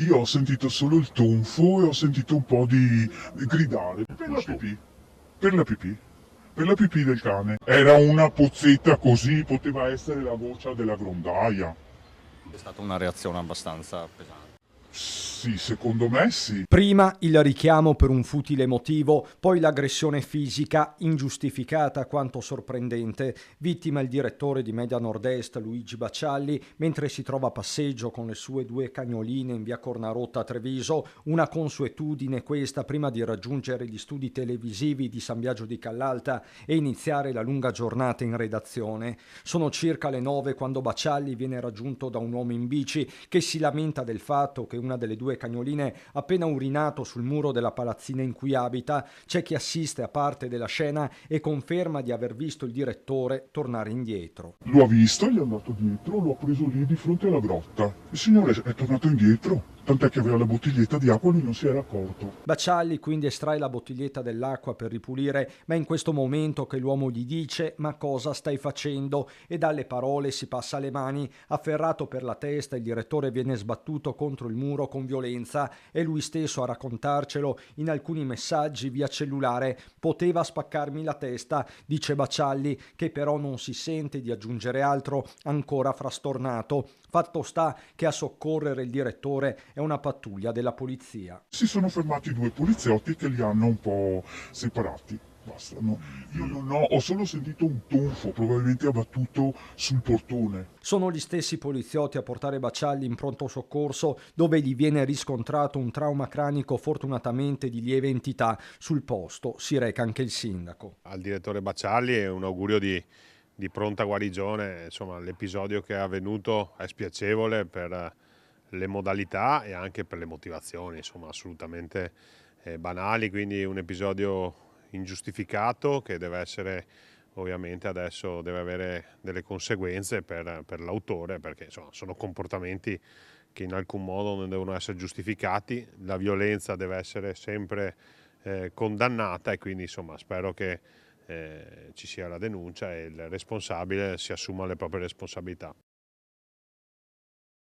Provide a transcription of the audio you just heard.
Io ho sentito solo il tonfo e ho sentito un po' di gridare per la Giusto. pipì, per la pipì, per la pipì del cane. Era una pozzetta così, poteva essere la goccia della grondaia. È stata una reazione abbastanza pesante. Sì, secondo me sì. Prima il richiamo per un futile motivo, poi l'aggressione fisica ingiustificata quanto sorprendente. Vittima il direttore di Media Nord-Est Luigi Baccialli mentre si trova a passeggio con le sue due cagnoline in via Cornarotta a Treviso. Una consuetudine questa prima di raggiungere gli studi televisivi di San Biagio di Callalta e iniziare la lunga giornata in redazione. Sono circa le 9 quando Baccialli viene raggiunto da un uomo in bici che si lamenta del fatto che una delle due cagnoline appena urinato sul muro della palazzina in cui abita. C'è chi assiste a parte della scena e conferma di aver visto il direttore tornare indietro. Lo ha visto, gli è andato dietro, lo ha preso lì di fronte alla grotta. Il signore è tornato indietro, tant'è che aveva la bottiglietta di acqua e lui non si era accorto. Baccialli quindi estrae la bottiglietta dell'acqua per ripulire, ma è in questo momento che l'uomo gli dice: ma cosa stai facendo? E dalle parole si passa alle mani. Afferrato per la testa, il direttore viene sbattuto contro il muro con violenza. È lui stesso a raccontarcelo in alcuni messaggi via cellulare. Poteva spaccarmi la testa, dice Baccialli, che però non si sente di aggiungere altro, ancora frastornato. Fatto sta che a soccorrere il direttore è una pattuglia della polizia. Si sono fermati due poliziotti che li hanno un po' separati. Basta, no? Io non ho solo sentito un tonfo, probabilmente ha battuto sul portone. Sono gli stessi poliziotti a portare Baccialli in pronto soccorso, dove gli viene riscontrato un trauma cranico fortunatamente di lieve entità. Sul posto si reca anche il sindaco. Al direttore Baccialli è un augurio di pronta guarigione. Insomma, l'episodio che è avvenuto è spiacevole per le modalità e anche per le motivazioni, insomma, assolutamente banali, quindi un episodio ingiustificato che deve essere, ovviamente adesso deve avere delle conseguenze per l'autore, perché insomma, sono comportamenti che in alcun modo non devono essere giustificati. La violenza deve essere sempre condannata, e quindi insomma spero che ci sia la denuncia e il responsabile si assuma le proprie responsabilità.